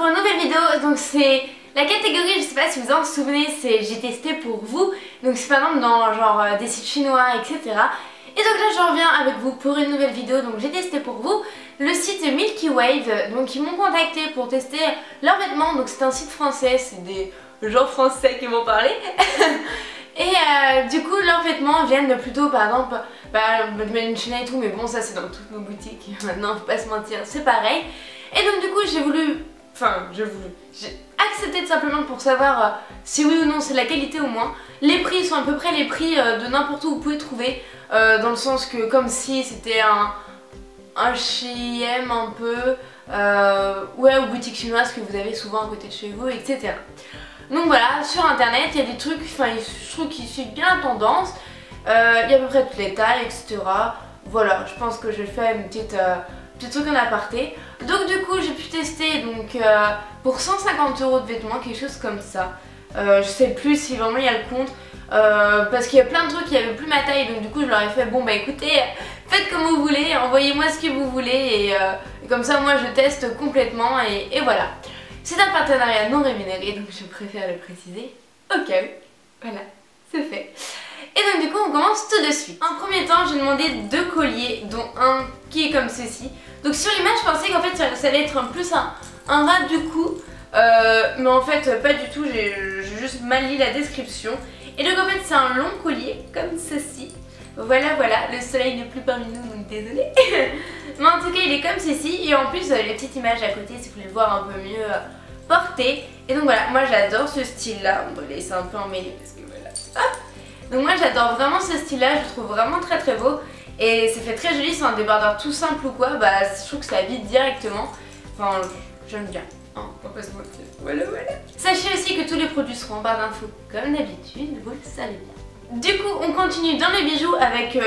pour une nouvelle vidéo. Donc c'est la catégorie, je sais pas si vous en souvenez, c'est j'ai testé pour vous. Donc c'est par exemple dans genre des sites chinois, etc. Et donc là je reviens avec vous pour une nouvelle vidéo. Donc j'ai testé pour vous le site Milky Wave. Donc ils m'ont contacté pour tester leurs vêtements. Donc c'est un site français, c'est des gens français qui m'ont parlé. Et du coup leurs vêtements viennent plutôt par exemple de Made in China et tout, mais bon ça c'est dans toutes nos boutiques maintenant, faut pas se mentir, c'est pareil. Et donc du coup j'ai accepté tout simplement pour savoir si oui ou non c'est de la qualité au moins. Les prix sont à peu près les prix de n'importe où vous pouvez trouver, dans le sens que comme si c'était un H&M un peu, ouais, ou boutique chinoise que vous avez souvent à côté de chez vous, etc. Donc voilà, sur internet il y a des trucs, je trouve qu'ils suivent bien la tendance, il y a à peu près toutes les tailles, etc. Voilà, je pense que je vais faire une petit truc en aparté. Donc du coup j'ai pu tester donc, pour 150 € de vêtements, quelque chose comme ça. Je sais plus si vraiment il y a le compte, parce qu'il y a plein de trucs qui n'avaient plus ma taille, donc du coup je leur ai fait bon bah écoutez, faites comme vous voulez, envoyez-moi ce que vous voulez et comme ça moi je teste complètement et voilà. C'est un partenariat non rémunéré, donc je préfère le préciser au cas où. Voilà, c'est fait. Et donc du coup on commence tout de suite. En premier temps j'ai demandé 2 colliers, dont un qui est comme ceci. Donc sur l'image je pensais qu'en fait ça allait être plus un ras du cou, mais en fait pas du tout, j'ai juste mal lu la description. Et donc en fait c'est un long collier comme ceci. Voilà, le soleil n'est plus parmi nous donc désolé. Mais en tout cas il est comme ceci et en plus les petites images à côté si vous voulez le voir un peu mieux porté. Et donc voilà, moi j'adore ce style là, on va laisser un peu emmêlé parce que voilà, hop. Donc moi j'adore vraiment ce style là, je le trouve vraiment très beau. Et c'est fait très joli, c'est un débardeur tout simple ou quoi, bah je trouve que ça habite directement. Enfin j'aime bien, hein, on va pas se mentir, voilà. Sachez aussi que tous les produits seront en barre d'infos comme d'habitude, vous le savez bien. Du coup on continue dans les bijoux avec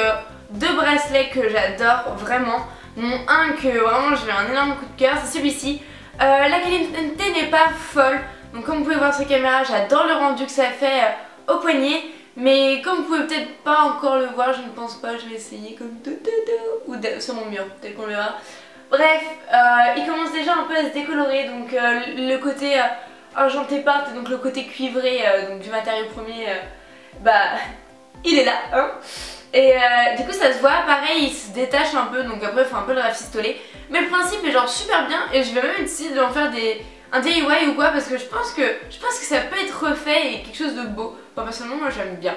2 bracelets que j'adore vraiment. Mon un que vraiment j'ai un énorme coup de cœur, c'est celui-ci. La qualité n'est pas folle, donc comme vous pouvez voir sur caméra, j'adore le rendu que ça fait au poignet. Mais comme vous pouvez peut-être pas encore le voir, je ne pense pas, je vais essayer comme ou sur mon mur, peut-être qu'on le verra. Bref, il commence déjà un peu à se décolorer, donc le côté argenté part et donc le côté cuivré donc du matériau premier, bah il est là, hein. Et du coup ça se voit, pareil il se détache un peu, donc après il faut un peu le rafistoler. Mais le principe est genre super bien et je vais même essayer de en faire un DIY ou quoi, parce que je pense que ça peut être refait et quelque chose de beau. Enfin, personnellement moi j'aime bien.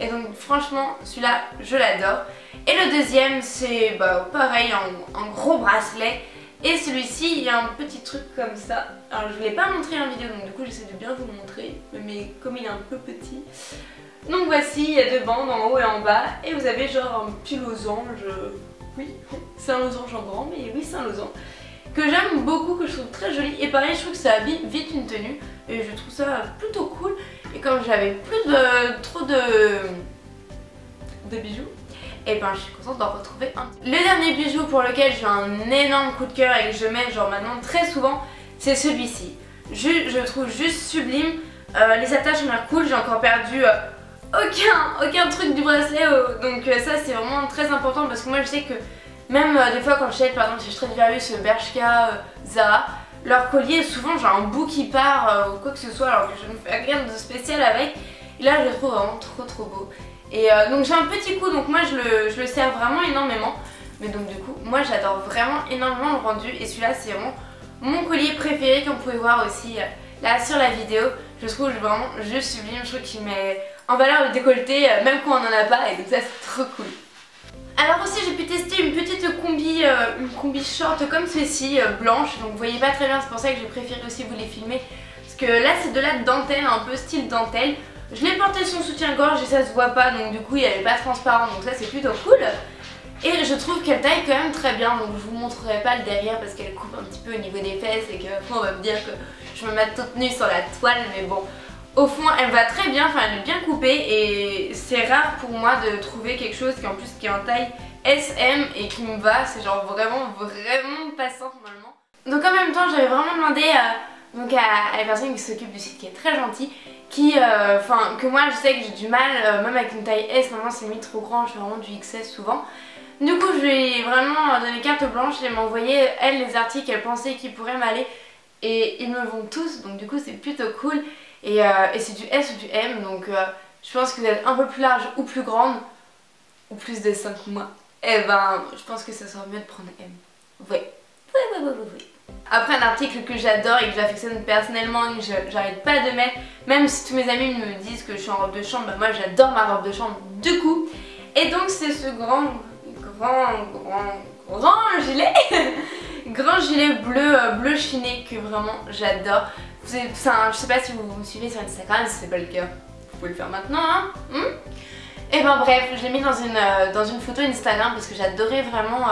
Et donc franchement celui-là je l'adore. Et le deuxième c'est pareil, un gros bracelet. Et celui-ci il y a un petit truc comme ça. Alors je ne l'ai pas montré en vidéo donc du coup j'essaie de bien vous le montrer. Mais comme il est un peu petit. Donc voici, il y a 2 bandes en haut et en bas. Et vous avez genre un petit losange. Oui, c'est un losange en grand, mais oui c'est un losange. Que j'aime beaucoup, que je trouve très joli. Et pareil je trouve que ça habille vite une tenue. Et je trouve ça plutôt cool. Et comme j'avais plus trop de bijoux, et ben je suis contente d'en retrouver un. Le dernier bijou pour lequel j'ai un énorme coup de cœur et que je mets genre maintenant très souvent, c'est celui-ci. Je le trouve juste sublime. Les attaches ont l'air cool, j'ai encore perdu aucun truc du bracelet, donc ça c'est vraiment très important parce que moi je sais que même des fois quand j'achète par exemple chez Stradivarius, Bershka, Zara, leur collier souvent j'ai un bout qui part ou quoi que ce soit alors que je ne fais rien de spécial avec. Et là je le trouve vraiment trop beau. Et donc j'ai un petit coup, donc moi je le sers vraiment énormément. Mais donc du coup moi j'adore vraiment énormément le rendu et celui-là c'est vraiment mon collier préféré comme vous pouvez voir aussi là sur la vidéo. Je trouve vraiment juste sublime, je trouve qu'il met en valeur le décolleté même quand on n'en a pas et donc ça c'est trop cool. Alors aussi j'ai pu tester une petite combi short comme ceci, blanche, donc vous voyez pas très bien, c'est pour ça que j'ai préféré aussi vous les filmer. Parce que là c'est de la dentelle, un peu style dentelle. Je l'ai porté son soutien-gorge et ça se voit pas, donc du coup il n'est pas transparent, donc ça c'est plutôt cool. Et je trouve qu'elle taille quand même très bien, donc je vous montrerai pas le derrière parce qu'elle coupe un petit peu au niveau des fesses et qu'après on va me dire que je me mets toute nue sur la toile, mais bon. Au fond elle va très bien, enfin elle est bien coupée et c'est rare pour moi de trouver quelque chose qui en plus qui est en taille SM et qui me va, c'est genre vraiment passant normalement. Donc en même temps j'avais vraiment demandé à la personne qui s'occupe du site qui est très gentille, que moi je sais que j'ai du mal, même avec une taille S, normalement c'est limite trop grand, je fais vraiment du XS souvent. Du coup je lui ai vraiment donné carte blanche et elle m'a envoyé elle les articles qu'elle pensait qui pourraient m'aller et ils me vont tous, donc du coup c'est plutôt cool. Et c'est du S ou du M, donc je pense que vous êtes un peu plus large ou plus grande, ou plus de 5 mois, et ben je pense que ça sera mieux de prendre M. Ouais. Après, un article que j'adore et que j'affectionne personnellement et que j'arrête pas de mettre, même si tous mes amis me disent que je suis en robe de chambre, bah moi j'adore ma robe de chambre du coup. Et donc c'est ce grand gilet grand gilet bleu chiné que vraiment j'adore. Je sais pas si vous me suivez sur Instagram, si c'est pas le cas, vous pouvez le faire maintenant hein. Et ben bref, je l'ai mis dans une photo Instagram parce que j'adorais vraiment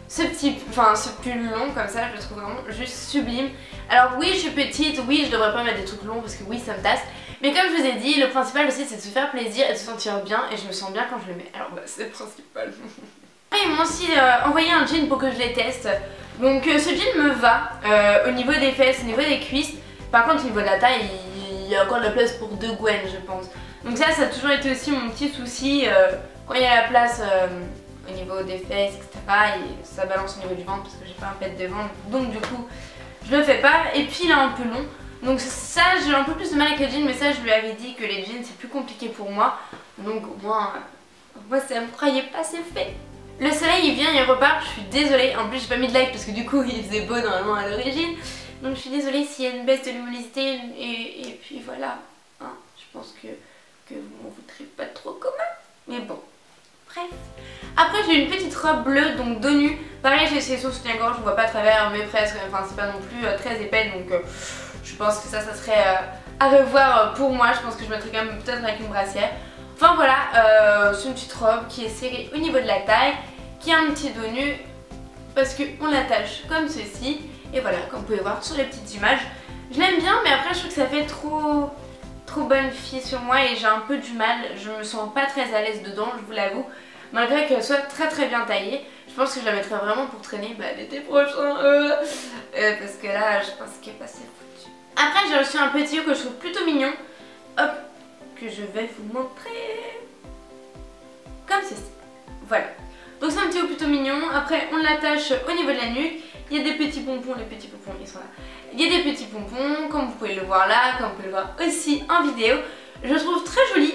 ce pull long comme ça, je le trouve vraiment juste sublime. Alors oui, je suis petite, oui, je devrais pas mettre des trucs longs parce que oui, ça me tasse. Mais comme je vous ai dit, le principal aussi c'est de se faire plaisir et de se sentir bien, et je me sens bien quand je le mets. Alors bah c'est le principal. Ils m'ont aussi envoyé un jean pour que je les teste. Donc ce jean me va au niveau des fesses, au niveau des cuisses. Par contre au niveau de la taille, il y a encore de la place pour 2 Gwen je pense. Donc ça a toujours été aussi mon petit souci quand il y a la place au niveau des fesses, etc. Et ça balance au niveau du ventre parce que j'ai pas un pet de ventre. Donc du coup je le fais pas. Et puis il est un peu long. Donc ça j'ai un peu plus de mal avec les jeans, mais ça je lui avais dit que les jeans c'est plus compliqué pour moi. Donc au moins ça me croyait pas, c'est fait. Le soleil il vient, il repart, je suis désolée. En plus j'ai pas mis de like parce que du coup il faisait beau normalement à l'origine. Donc je suis désolée s'il y a une baisse de luminosité et puis voilà. Hein, je pense que vous m'en voudrez pas trop quand même. Mais bon, bref. Après j'ai une petite robe bleue, donc dos nu. Pareil j'ai essayé son soutien-gorge, je vois pas à travers, mais presque. Enfin c'est pas non plus très épais, donc je pense que ça serait à revoir pour moi. Je pense que je mettrais quand même peut-être avec une brassière. Enfin voilà, c'est une petite robe qui est serrée au niveau de la taille, qui a un petit dos nu parce qu'on l'attache comme ceci. Et voilà, comme vous pouvez voir sur les petites images, je l'aime bien, mais après je trouve que ça fait trop bonne fille sur moi et j'ai un peu du mal. Je me sens pas très à l'aise dedans, je vous l'avoue, malgré qu'elle soit très bien taillée. Je pense que je la mettrai vraiment pour traîner l'été prochain, parce que là je pense qu'elle est passée foutue. Après j'ai reçu un petit haut que je trouve plutôt mignon, hop, que je vais vous montrer comme ceci. Voilà, donc c'est un petit haut plutôt mignon. Après on l'attache au niveau de la nuque. Il y a des petits pompons, les petits pompons ils sont là. Il y a des petits pompons, comme vous pouvez le voir là, comme vous pouvez le voir aussi en vidéo. Je le trouve très joli,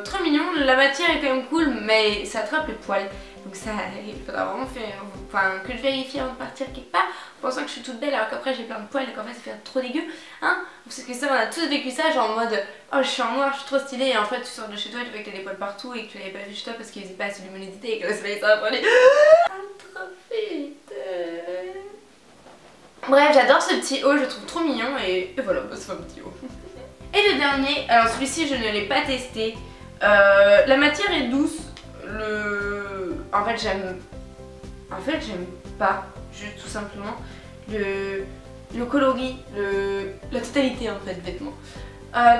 très mignon. La matière est quand même cool, mais ça attrape les poils. Donc ça, il faudra vraiment que je vérifie avant de partir quelque part, pensant que je suis toute belle alors qu'après j'ai plein de poils et qu'en fait ça fait trop dégueu. Hein, parce que ça, on a tous vécu ça, genre en mode oh je suis en noir, je suis trop stylée, et en fait tu sors de chez toi et tu vois que t'as des poils partout et que tu l'avais pas vu chez toi parce qu'il faisait pas assez d'humidité et que le soleil s'en prenait trop vite. Bref, j'adore ce petit haut, je le trouve trop mignon et voilà, c'est un petit haut. Et le dernier, alors celui-ci je ne l'ai pas testé. La matière est douce. En fait j'aime pas, juste tout simplement le coloris, la totalité en fait de vêtements.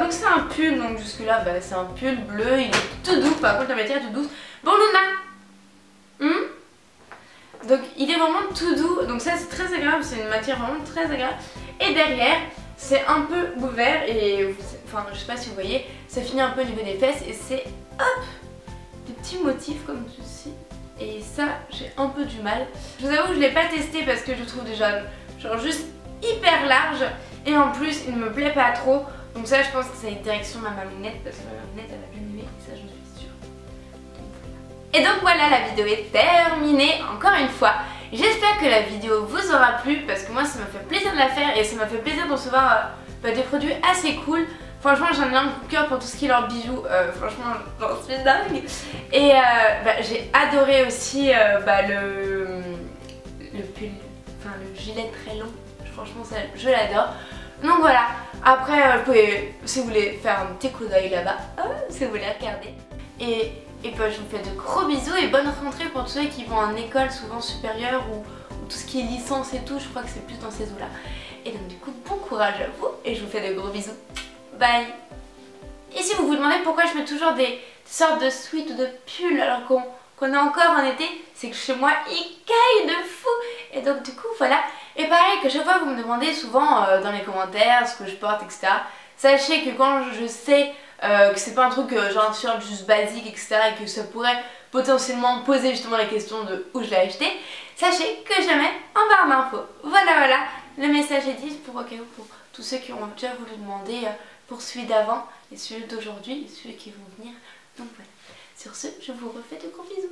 Donc c'est un pull, donc jusque là c'est un pull bleu, il est tout doux, par contre la matière est toute douce. Bon Luna, donc il est vraiment tout doux, donc ça c'est très agréable, c'est une matière vraiment très agréable. Et derrière c'est un peu ouvert et enfin je sais pas si vous voyez, ça finit un peu au niveau des fesses et c'est hop des petits motifs comme ceci. Et ça j'ai un peu du mal. Je vous avoue que je l'ai pas testé parce que je trouve déjà genre juste hyper large et en plus il ne me plaît pas trop. Donc ça je pense que ça a une direction ma maminette parce que ma maminette elle a bien aimé, ça j'en suis sûre. Et donc voilà, la vidéo est terminée encore une fois. J'espère que la vidéo vous aura plu parce que moi ça m'a fait plaisir de la faire et ça m'a fait plaisir de recevoir des produits assez cool. Franchement j'en ai un coup de cœur pour tout ce qui est leurs bijoux, franchement j'en suis dingue. Et j'ai adoré aussi le pull, enfin le gilet très long, franchement ça, je l'adore. Donc voilà, après vous pouvez, si vous voulez faire un petit coup d'œil là-bas, si vous voulez regarder. Et je vous fais de gros bisous et bonne rentrée pour tous ceux qui vont en école souvent supérieure ou tout ce qui est licence et tout, je crois que c'est plus dans ces eaux là. Et donc du coup bon courage à vous et je vous fais de gros bisous. Bye. Et si vous vous demandez pourquoi je mets toujours des sortes de sweats ou de pulls alors qu'on est encore en été, c'est que chez moi il caille de fou. Et donc du coup voilà. Et pareil que chaque fois vous me demandez souvent dans les commentaires ce que je porte etc. Sachez que quand je sais que c'est pas un truc genre un t-shirt juste basique etc. et que ça pourrait potentiellement poser justement la question de où je l'ai acheté, sachez que je mets en barre d'infos. Voilà. le message est dit pour, pour tous ceux qui ont déjà voulu demander pour celui d'avant et celui d'aujourd'hui et celui qui vont venir. Donc voilà. Sur ce, je vous refais de gros bisous.